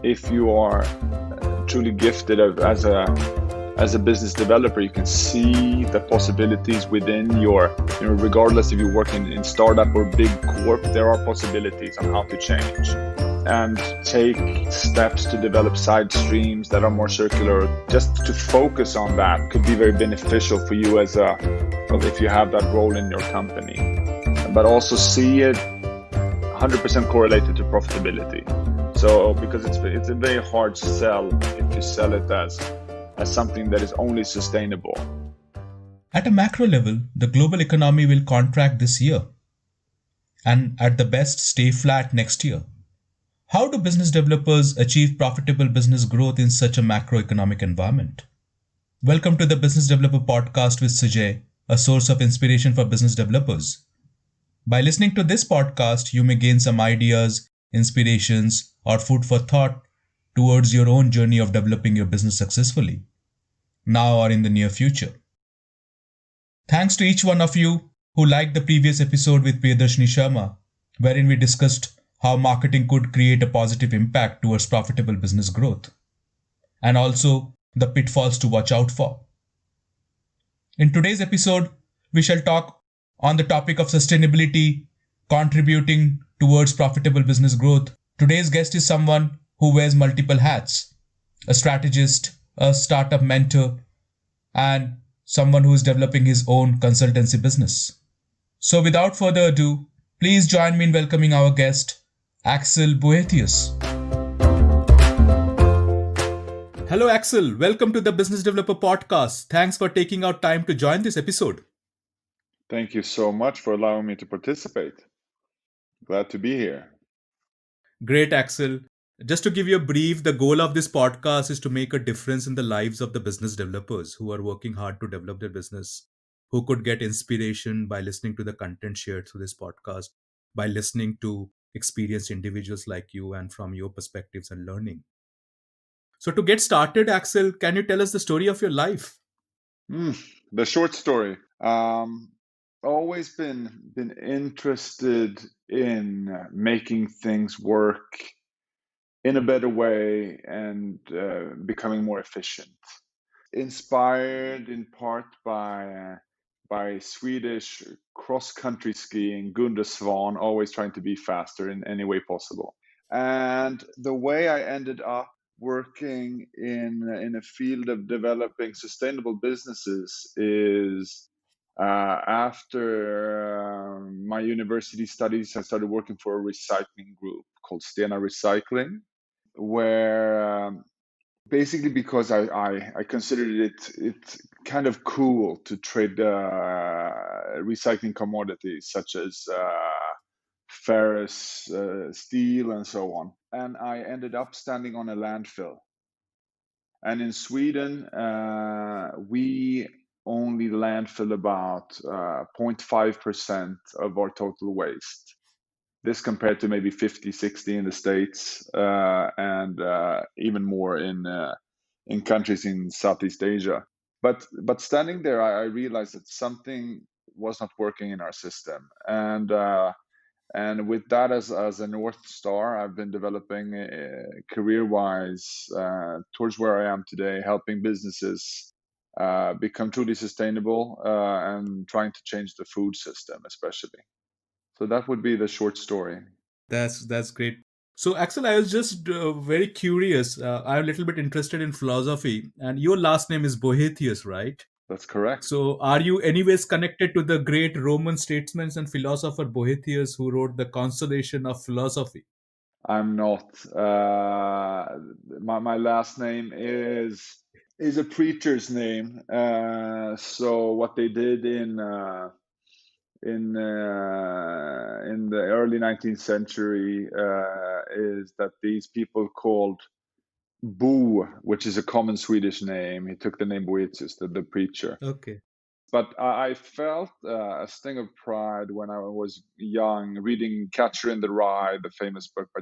if you are truly gifted as a business developer, you can see the possibilities within regardless if you work in startup or big corp, there are possibilities on how to change and take steps to develop side streams that are more circular. Just to focus on that could be very beneficial for you if you have that role in your company, but also see it 100% correlated to profitability. So because it's a very hard sell if you sell it as something that is only sustainable. At a macro level, the global economy will contract this year and at the best stay flat next year. How do business developers achieve profitable business growth in such a macroeconomic environment? Welcome to the Business Developer Podcast with Sujay, a source of inspiration for business developers. By listening to this podcast, you may gain some ideas, inspirations, or food for thought towards your own journey of developing your business successfully, now or in the near future. Thanks to each one of you who liked the previous episode with Priyadarshini Sharma, wherein we discussed how marketing could create a positive impact towards profitable business growth, and also the pitfalls to watch out for. In today's episode, we shall talk on the topic of sustainability contributing towards profitable business growth. Today's guest is someone who wears multiple hats: a strategist, a startup mentor, and someone who is developing his own consultancy business. So without further ado, please join me in welcoming our guest, Axel Boethius. Hello, Axel. Welcome to the Business Developer Podcast. Thanks for taking out time to join this episode. Thank you so much for allowing me to participate. Glad to be here. Great, Axel. Just to give you a brief, the goal of this podcast is to make a difference in the lives of the business developers who are working hard to develop their business, who could get inspiration by listening to the content shared through this podcast, by listening to experienced individuals like you and from your perspectives and learning. So to get started, Axel, can you tell us the story of your life? The short story. Always been interested in making things work in a better way and becoming more efficient. Inspired in part by Swedish cross-country skiing, Gunde Svan, always trying to be faster in any way possible. And the way I ended up working in a field of developing sustainable businesses is after my university studies, I started working for a recycling group called Stena Recycling, where basically because I considered it kind of cool to trade recycling commodities such as ferrous steel and so on. And I ended up standing on a landfill. And in Sweden, we only landfill about 0.5% of our total waste. This compared to maybe 50, 60 in the States, and even more in countries in Southeast Asia. But standing there, I realized that something was not working in our system, and with that as a North Star, I've been developing career-wise towards where I am today, helping businesses become truly sustainable and trying to change the food system, especially. So that would be the short story. That's great. So, Axel, I was just very curious. I'm a little bit interested in philosophy, and your last name is Boethius, right? That's correct. So, are you anyways connected to the great Roman statesman and philosopher Boethius, who wrote the Consolation of Philosophy? I'm not. My last name is a preacher's name. So what they did in the early 19th century is that these people called Bo, which is a common Swedish name. He took the name Boetius, the preacher. Okay. But I felt a sting of pride when I was young, reading Catcher in the Rye, the famous book by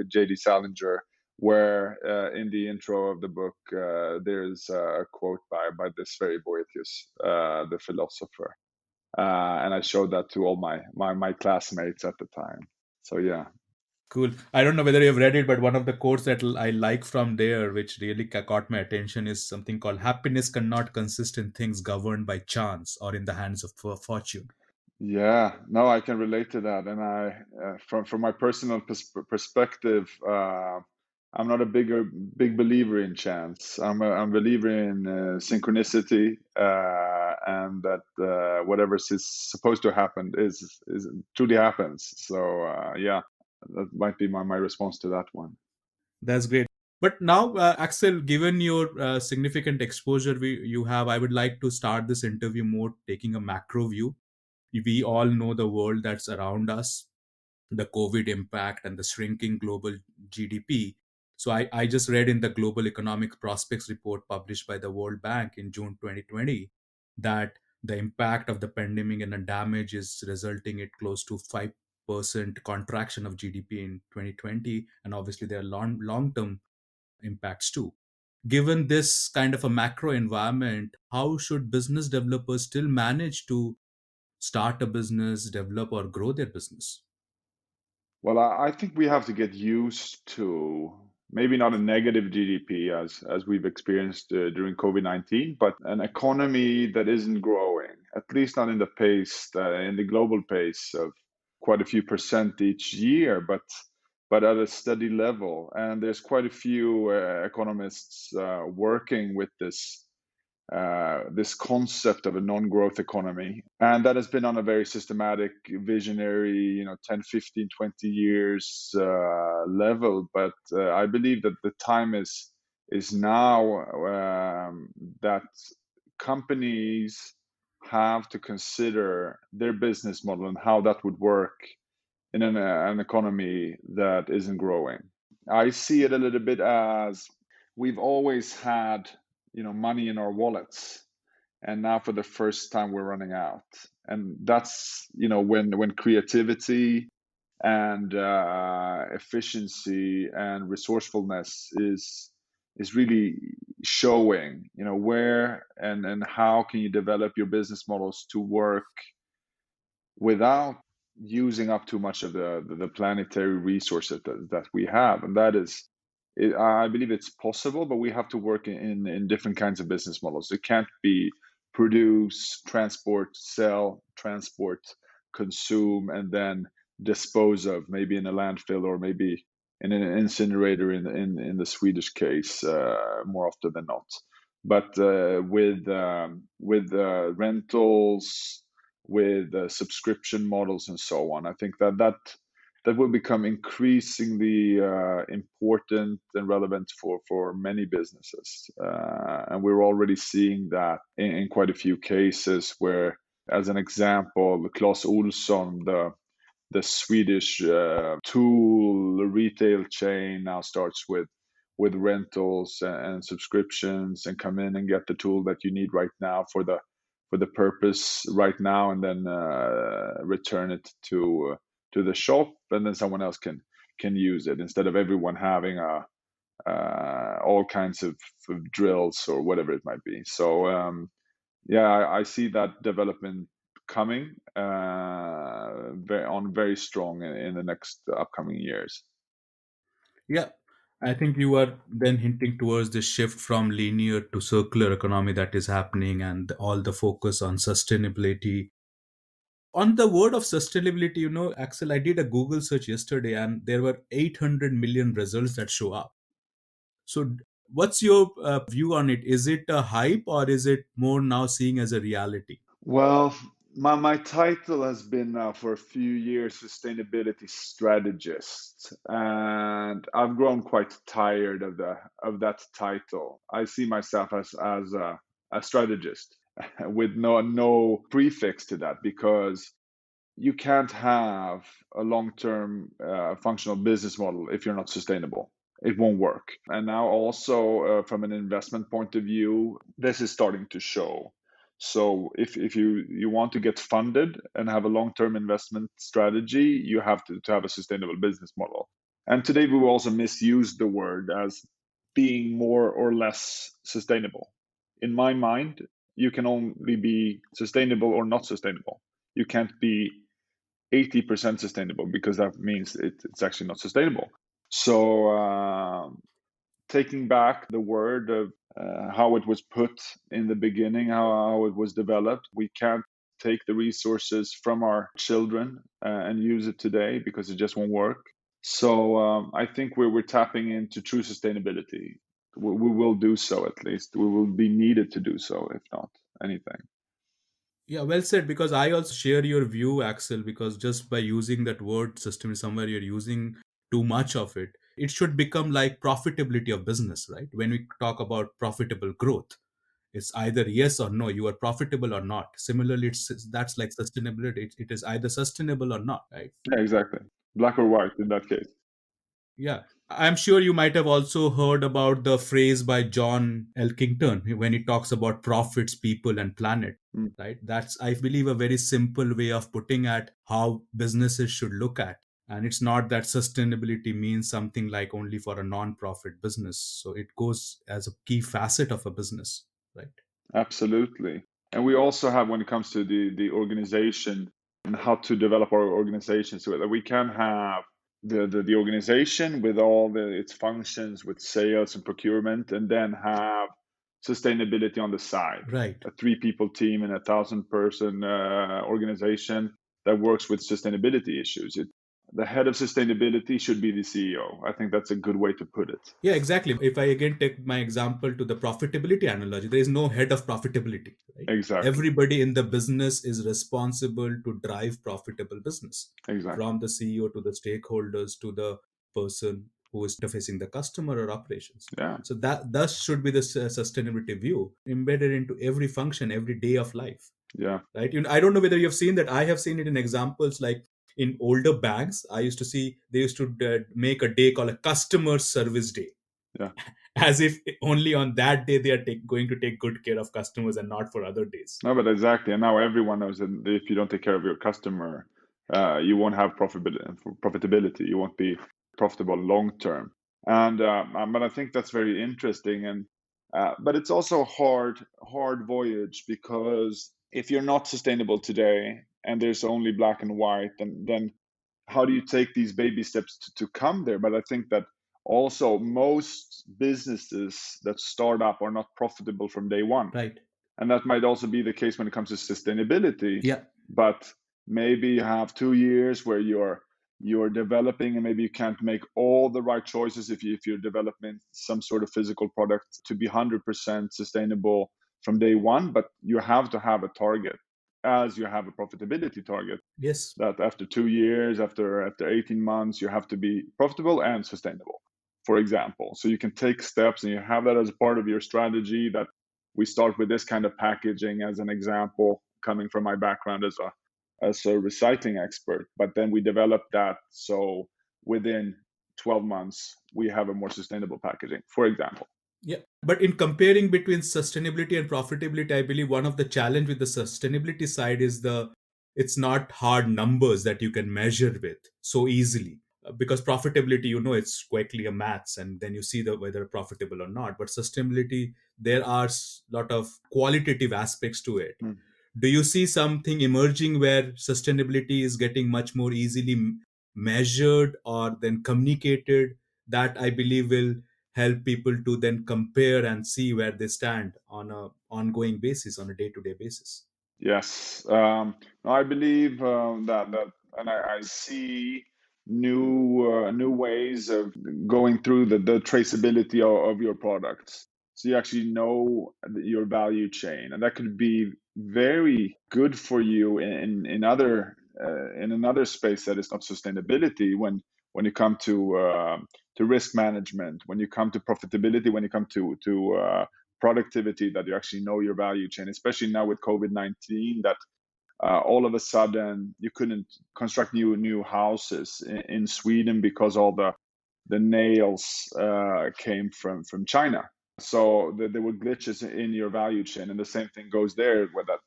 J.D. Salinger, where in the intro of the book there's a quote by this very Boethius, the philosopher. And I showed that to all my classmates at the time. So yeah. Cool. I don't know whether you've read it, but one of the quotes that I like from there, which really caught my attention, is something called happiness cannot consist in things governed by chance or in the hands of fortune. Yeah, no, I can relate to that, and from my personal perspective, I'm not a big believer in chance. I'm a believer in synchronicity, and that whatever is supposed to happen is truly happens. So yeah, that might be my response to that one. That's great. But now, Axel, given your significant exposure you have, I would like to start this interview more taking a macro view. We all know the world that's around us, the COVID impact, and the shrinking global GDP. So I just read in the Global Economic Prospects report published by the World Bank in June 2020 that the impact of the pandemic and the damage is resulting in close to 5% contraction of GDP in 2020. And obviously, there are long term impacts too. Given this kind of a macro environment, how should business developers still manage to start a business, develop, or grow their business? Well, I think we have to get used to maybe not a negative GDP as we've experienced during COVID-19, but an economy that isn't growing, at least not in the pace, in the global pace of quite a few percent each year, but at a steady level. And there's quite a few economists working with this concept of a non-growth economy, and that has been on a very systematic, visionary, 10, 15, 20 years level. But I believe that the time is now, that companies have to consider their business model and how that would work in an economy that isn't growing. I see it a little bit as we've always had, money in our wallets, and now for the first time we're running out. And that's, when creativity and efficiency and resourcefulness is really showing, where and how can you develop your business models to work without using up too much of the planetary resources that we have. And that is, I believe it's possible, but we have to work in different kinds of business models. It can't be produce, transport, sell, transport, consume, and then dispose of, maybe in a landfill or maybe in an incinerator in the Swedish case, more often than not. But with rentals, with subscription models and so on. I think that will become increasingly important and relevant for many businesses, and we're already seeing that in quite a few cases. Where, as an example, Clas Ohlson, the Swedish tool retail chain, now starts with rentals and subscriptions, and come in and get the tool that you need right now for the purpose right now, and then return it to the shop, and then someone else can use it, instead of everyone having all kinds of drills or whatever it might be. So yeah, I see that development coming on very strong in the next upcoming years. Yeah, I think you are then hinting towards the shift from linear to circular economy that is happening and all the focus on sustainability. On the word of sustainability, Axel, I did a Google search yesterday and there were 800 million results that show up. So, what's your view on it? Is it a hype or is it more now seeing as a reality? Well, my title has been now for a few years sustainability strategist, and I've grown quite tired of that title. I see myself as a strategist with no prefix to that, because you can't have a long-term functional business model if you're not sustainable. It won't work. And now also, from an investment point of view, this is starting to show. So if you want to get funded and have a long-term investment strategy, you have to have a sustainable business model. And today we will also misuse the word as being more or less sustainable. In my mind, you can only be sustainable or not sustainable. You can't be 80% sustainable, because that means it's actually not sustainable. So taking back the word of how it was put in the beginning, how it was developed, we can't take the resources from our children and use it today because it just won't work. So I think we're tapping into true sustainability. We will do so, at least. We will be needed to do so, if not anything. Yeah, well said. Because I also share your view, Axel. Because just by using that word system, somewhere you're using too much of it. It should become like profitability of business, right? When we talk about profitable growth, it's either yes or no. You are profitable or not. Similarly, that's like sustainability. It is either sustainable or not, right? Yeah, exactly. Black or white in that case. Yeah. I'm sure you might have also heard about the phrase by John Elkington when he talks about profits, people, and planet, Mm, right? That's, I believe, a very simple way of putting at how businesses should look at. And it's not that sustainability means something like only for a non-profit business. So it goes as a key facet of a business, right? absolutely. And we also have, when it comes to the organization and how to develop our organization, so that we can have the organization with all its functions, with sales and procurement, and then have sustainability on the side. Right. A 3 people team and a 1,000 person organization that works with sustainability issues. The head of sustainability should be the CEO. I think that's a good way to put it. Yeah, exactly. If I again take my example to the profitability analogy, there is no head of profitability, right? Exactly. Everybody in the business is responsible to drive profitable business, Exactly. from the CEO to the stakeholders to the person who is interfacing the customer or operations. Yeah. So that thus should be the sustainability view embedded into every function, every day of life, Yeah. right? I don't know whether you've seen that. I have seen it in examples like in older banks. I used to see they used to make a day called a customer service day, Yeah. as if only on that day they are going to take good care of customers and not for other days. No, but exactly. And now everyone knows that if you don't take care of your customer, you won't have profitability. You won't be profitable long term. And but I think that's very interesting. And but it's also a hard voyage, because if you're not sustainable today and there's only black and white, then how do you take these baby steps to come there? But I think that also most businesses that start up are not profitable from day one, Right. and that might also be the case when it comes to sustainability. Yeah. But maybe you have 2 years where you're developing, and maybe you can't make all the right choices if you're developing some sort of physical product to be 100% sustainable from day one. But you have to have a target, as you have a profitability target, Yes. that after 2 years, after 18 months, you have to be profitable and sustainable, for example. So you can take steps, and you have that as part of your strategy. That we start with this kind of packaging as an example, coming from my background as a recycling expert. But then we develop that, so within 12 months we have a more sustainable packaging, for example. Yeah. But in comparing between sustainability and profitability, I believe one of the challenge with the sustainability side is the it's not hard numbers that you can measure with so easily. Because profitability, it's quickly a maths, and then you see the whether profitable or not. But sustainability, there are lot of qualitative aspects to it. Mm. Do you see something emerging where sustainability is getting much more easily measured or then communicated, that I believe will help people to then compare and see where they stand on a ongoing basis, on a day-to-day basis? Yes, no, I believe and I see new ways of going through the traceability of your products. So you actually know your value chain, and that could be very good for you in another space that is not sustainability. When you come to risk management, when you come to profitability, when you come to productivity, that you actually know your value chain, especially now with COVID-19, that all of a sudden you couldn't construct new houses in Sweden because all the nails came from China. So there were glitches in your value chain, and the same thing goes there with that.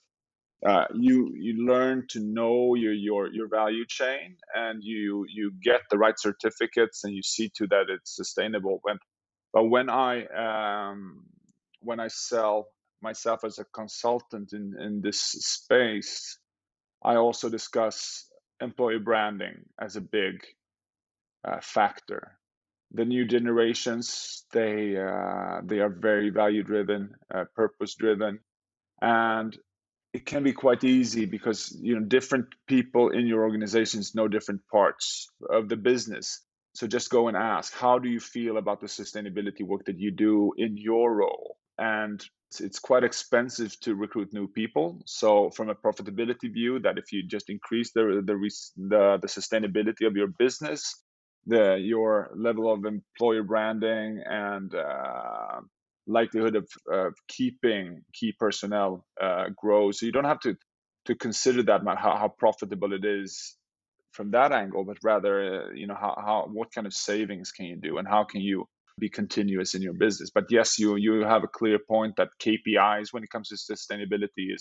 You learn to know your value chain, and you get the right certificates, and you see to that it's sustainable. But when I sell myself as a consultant in this space, I also discuss employee branding as a big factor. The new generations, they are very value driven, purpose driven, and it can be quite easy because different people in your organizations know different parts of the business. So just go and ask, how do you feel about the sustainability work that you do in your role? And it's quite expensive to recruit new people. So from a profitability view, that if you just increase the sustainability of your business, your level of employer branding and likelihood of keeping key personnel grows. So you don't have to consider that how profitable it is from that angle, but rather how what kind of savings can you do and how can you be continuous in your business. But yes, you have a clear point that KPIs when it comes to sustainability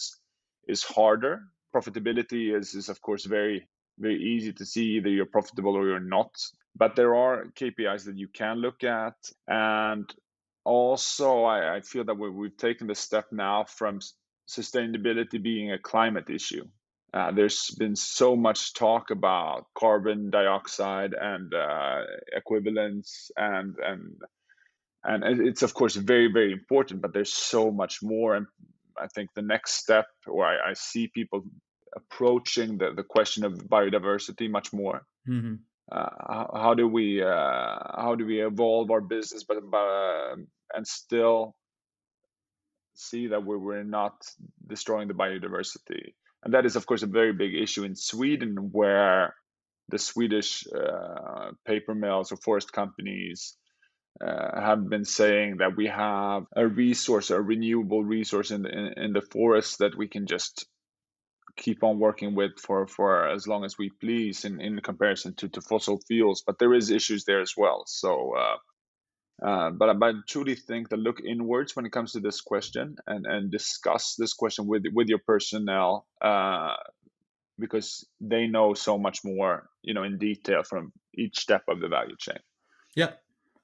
is harder. Profitability is of course very easy to see, either you're profitable or you're not. But there are KPIs that you can look at. And also, I feel that we've taken the step now from sustainability being a climate issue. There's been so much talk about carbon dioxide and equivalents, and it's of course very important. But there's so much more, and I think the next step, or I see people approaching the question of biodiversity much more. Mm-hmm. How do we evolve our business, but and still see that we're not destroying the biodiversity? And that is, of course, a very big issue in Sweden, where the Swedish paper mills or forest companies have been saying that we have a resource, a renewable resource in the forest that we can just keep on working with for as long as we please in comparison to fossil fuels. But there is issues there as well. So but I truly think that look inwards when it comes to this question, and discuss this question with your personnel, because they know so much more in detail from each step of the value chain. Yeah,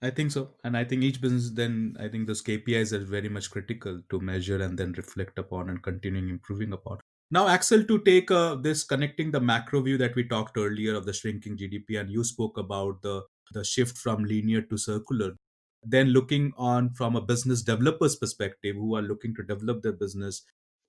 I think so. And I think each business, then I think those KPIs are very much critical to measure and then reflect upon and continuing improving upon. Now, Axel, to take this connecting the macro view that we talked earlier of the shrinking GDP, and you spoke about the shift from linear to circular. Then looking on from a business developer's perspective who are looking to develop their business,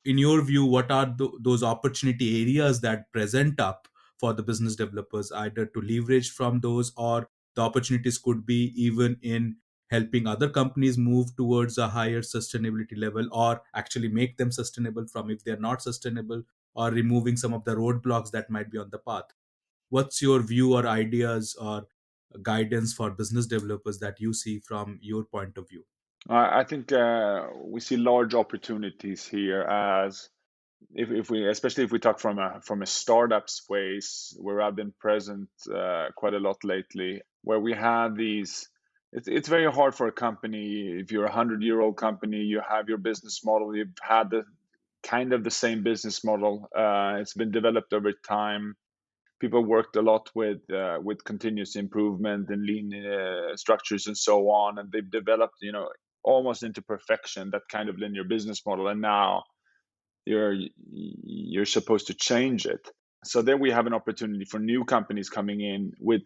in your view, what are those opportunity areas that present up for the business developers, either to leverage from those, or the opportunities could be even in helping other companies move towards a higher sustainability level, or actually make them sustainable from if they're not sustainable, or removing some of the roadblocks that might be on the path? What's your view or ideas or guidance for business developers that you see from your point of view? I think we see large opportunities here, as if we, especially if we talk from a startup space where I've been present quite a lot lately, where we have these. It's very hard for a company. If you're a 100-year-old company, you have your business model. You've had the kind of the same business model. It's been developed over time. People worked a lot with continuous improvement and lean structures and so on, and they've developed almost into perfection that kind of linear business model. And now you're supposed to change it. So there we have an opportunity for new companies coming in with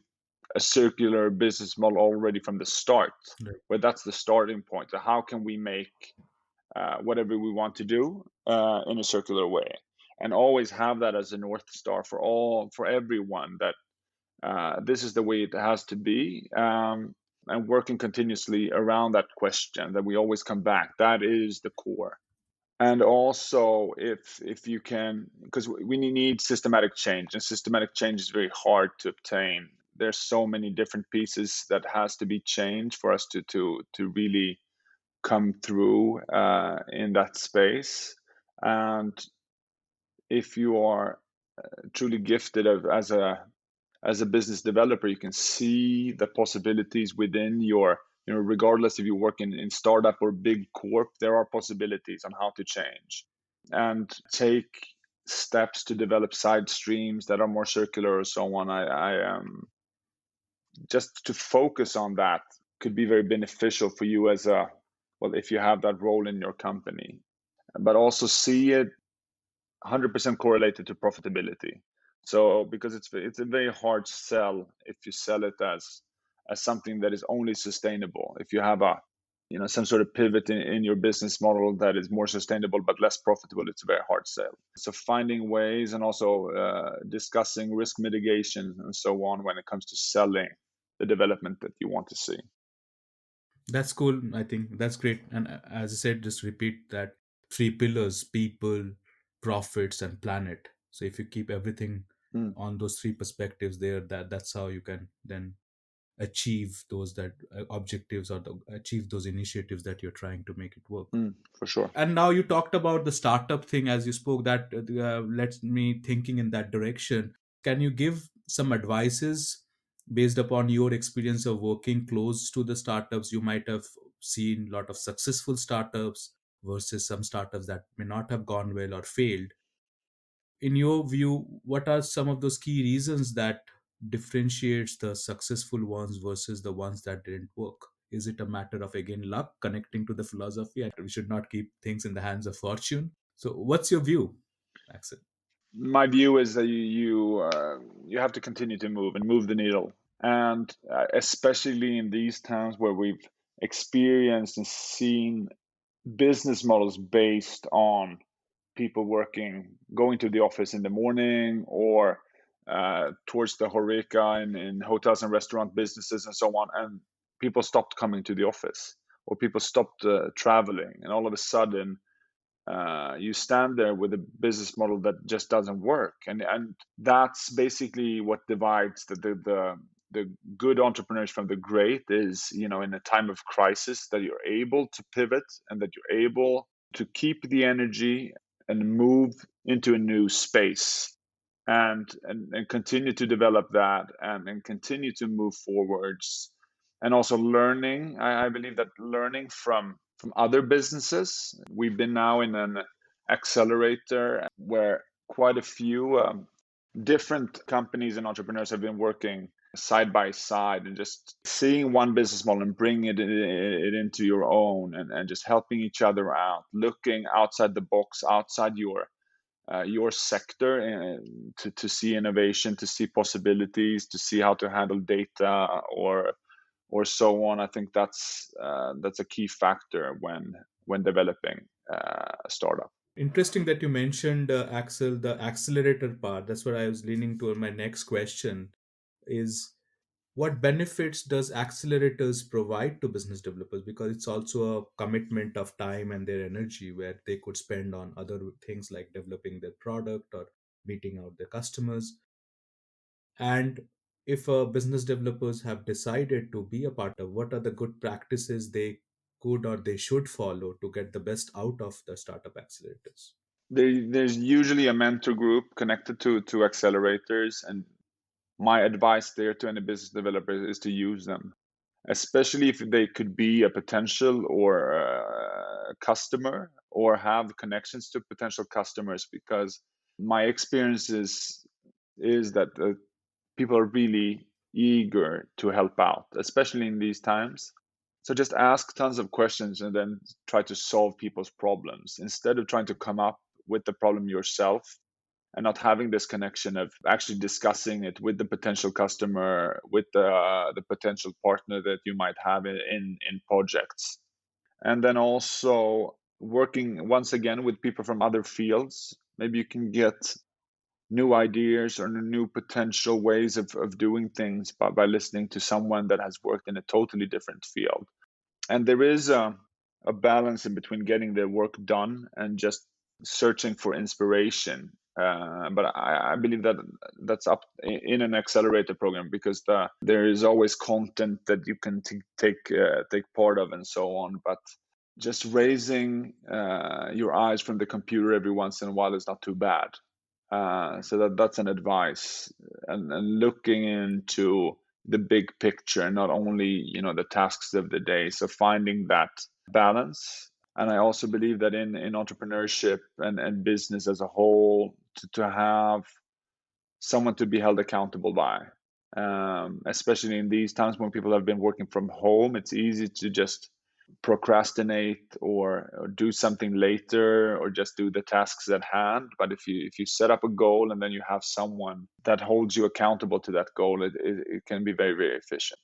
a circular business model already from the start, Right. where that's the starting point. So how can we make whatever we want to do in a circular way, and always have that as a north star for everyone, that this is the way it has to be, and working continuously around that question, that we always come back. That is the core. And also, if you can, because we need systematic change, and systematic change is very hard to obtain. There's so many different pieces that has to be changed for us to really come through in that space. And if you are truly gifted as a business developer, you can see the possibilities within your, regardless if you work in startup or big corp, there are possibilities on how to change and take steps to develop side streams that are more circular or so on. I just to focus on that could be very beneficial for you as a, well, if you have that role in your company, but also see it 100% correlated to profitability. So because it's a very hard sell if you sell it as something that is only sustainable. If you have a some sort of pivot in your business model that is more sustainable but less profitable, it's a very hard sell. So finding ways and also discussing risk mitigation and so on when it comes to selling the development that you want to see. That's cool. I think that's great. And as I said, just repeat that three pillars: people, profits, and planet. So if you keep everything Mm, on those three perspectives there, that's how you can then achieve those that objectives or achieve those initiatives that you're trying to make it work. for sure. And now you talked about the startup thing as you spoke, that lets me thinking in that direction. Can you give some advices based upon your experience of working close to the startups? You might have seen a lot of successful startups versus some startups that may not have gone well or failed. In your view, what are some of those key reasons that differentiates the successful ones versus the ones that didn't work? Is it a matter of again luck, connecting to the philosophy and we should not keep things in the hands of fortune? So what's your view, Axel? My view is that you have to continue to move the needle, and especially in these times where we've experienced and seen business models based on people going to the office in the morning or towards the horeca in hotels and restaurant businesses and so on, and people stopped coming to the office or people stopped traveling, and all of a sudden you stand there with a business model that just doesn't work, and that's basically what divides the good entrepreneurs from the great is, in a time of crisis, that you're able to pivot and that you're able to keep the energy and move into a new space and continue to develop that and continue to move forwards, and also learning. I believe that learning from other businesses. We've been now in an accelerator where quite a few different companies and entrepreneurs have been working side by side, and just seeing one business model and bringing it into your own, and just helping each other out, looking outside the box, outside your sector, to see innovation, to see possibilities, to see how to handle data or so on. I think that's a key factor when developing a startup. Interesting that you mentioned, Axel, the accelerator part. That's what I was leaning toward. My next question is, what benefits does accelerators provide to business developers? Because it's also a commitment of time and their energy where they could spend on other things like developing their product or meeting out their customers. And if business developers have decided to be a part of, what are the good practices they could or they should follow to get the best out of the startup accelerators? There's usually a mentor group connected to accelerators, and my advice there to any business developer is to use them, especially if they could be a potential or a customer or have connections to potential customers, because my experience is that people are really eager to help out, especially in these times. So just ask tons of questions and then try to solve people's problems instead of trying to come up with the problem yourself, and not having this connection of actually discussing it with the potential customer, with the potential partner that you might have in projects. And then also working once again with people from other fields. Maybe you can get new ideas or new potential ways of doing things by listening to someone that has worked in a totally different field. And there is a balance in between getting the work done and just searching for inspiration. But I believe that that's up in an accelerator program, because there is always content that you can take part of and so on. But just raising your eyes from the computer every once in a while is not too bad. So that's an advice, and looking into the big picture, not only the tasks of the day. So finding that balance. And I also believe that in entrepreneurship and business as a whole, to have someone to be held accountable by, especially in these times when people have been working from home, it's easy to just procrastinate or do something later or just do the tasks at hand. But if you set up a goal and then you have someone that holds you accountable to that goal, it can be very, very efficient.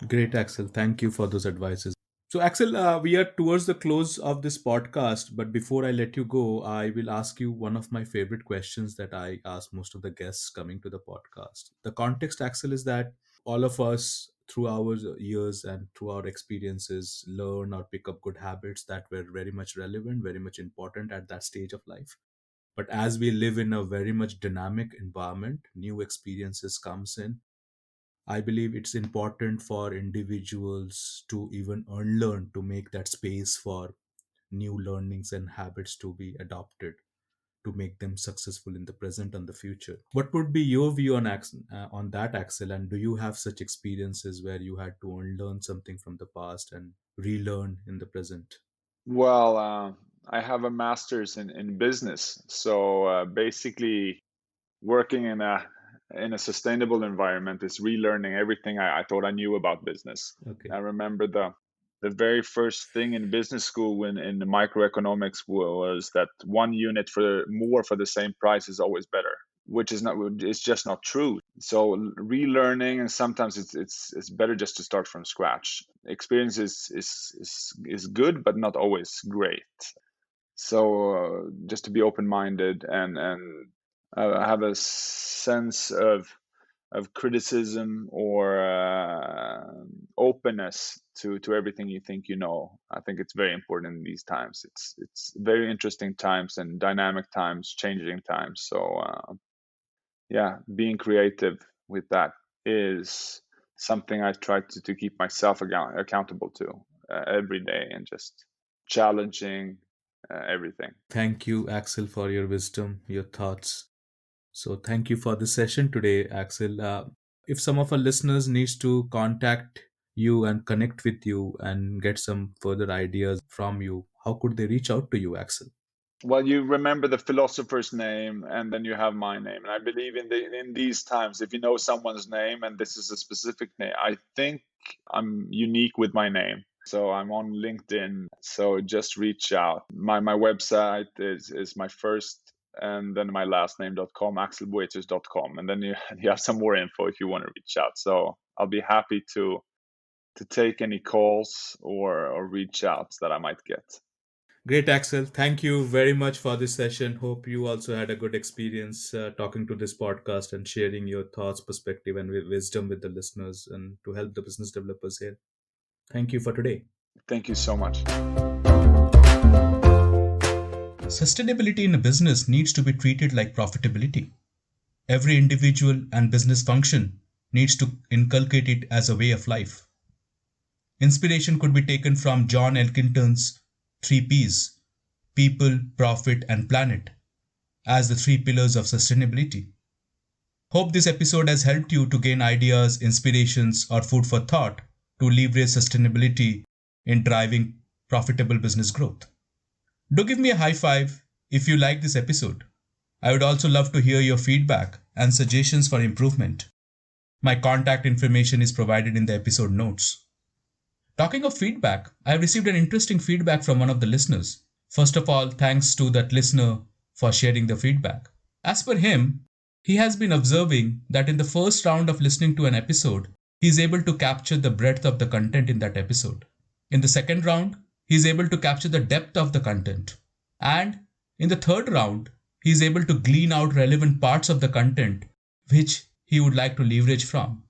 Great, Axel. Thank you for those advices. So, Axel, we are towards the close of this podcast, but before I let you go, I will ask you one of my favorite questions that I ask most of the guests coming to the podcast. The context, Axel, is that all of us, through our years and through our experiences, learn or pick up good habits that were very much relevant, very much important at that stage of life. But as we live in a very much dynamic environment, new experiences comes in. I believe it's important for individuals to even unlearn, to make that space for new learnings and habits to be adopted to make them successful in the present and the future. What would be your view on that, Axel? And do you have such experiences where you had to unlearn something from the past and relearn in the present? Well, I have a master's in business, so basically working in a sustainable environment is relearning everything I thought I knew about business. Okay. I remember the very first thing in business school when in the microeconomics was that one unit for more for the same price is always better, which is not, it's just not true. So relearning, and sometimes it's better just to start from scratch. Experience is good, but not always great. So just to be open-minded and have a sense of criticism or openness to everything you think you know. I think it's very important in these times. It's very interesting times and dynamic times, changing times. So yeah, being creative with that is something I try to keep myself accountable to every day, and just challenging everything. Thank you, Axel, for your wisdom, your thoughts. So thank you for the session today, Axel. If some of our listeners needs to contact you and connect with you and get some further ideas from you, how could they reach out to you, Axel? Well, you remember the philosopher's name, and then you have my name. And I believe in these times, if you know someone's name and this is a specific name, I think I'm unique with my name. So I'm on LinkedIn. So just reach out. My website is my first and then my last name.com, axelboethius.com. And then you have some more info if you want to reach out. So I'll be happy to take any calls or reach outs that I might get. Great, Axel. Thank you very much for this session. Hope you also had a good experience talking to this podcast and sharing your thoughts, perspective, and wisdom with the listeners and to help the business developers here. Thank you for today. Thank you so much. Sustainability in a business needs to be treated like profitability. Every individual and business function needs to inculcate it as a way of life. Inspiration could be taken from John Elkington's 3 Ps: people, profit, and planet, as the 3 pillars of sustainability. Hope this episode has helped you to gain ideas, inspirations, or food for thought to leverage sustainability in driving profitable business growth. Do give me a high five if you like this episode. I would also love to hear your feedback and suggestions for improvement. My contact information is provided in the episode notes. Talking of feedback, I have received an interesting feedback from one of the listeners. First of all, thanks to that listener for sharing the feedback. As per him, he has been observing that in the first round of listening to an episode, he is able to capture the breadth of the content in that episode. In the second round, he is able to capture the depth of the content. And in the third round, he is able to glean out relevant parts of the content which he would like to leverage from.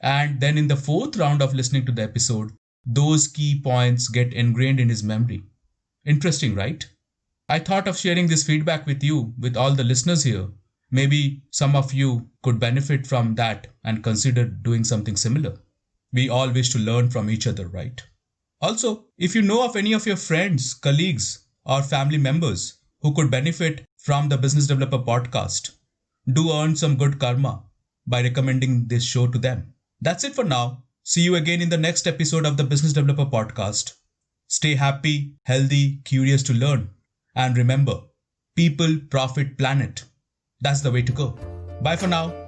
And then in the fourth round of listening to the episode, those key points get ingrained in his memory. Interesting, right? I thought of sharing this feedback with you, with all the listeners here. Maybe some of you could benefit from that and consider doing something similar. We all wish to learn from each other, right? Also, if you know of any of your friends, colleagues, or family members who could benefit from the Business Developer podcast, do earn some good karma by recommending this show to them. That's it for now. See you again in the next episode of the Business Developer podcast. Stay happy, healthy, curious to learn. And remember, people, profit, planet. That's the way to go. Bye for now.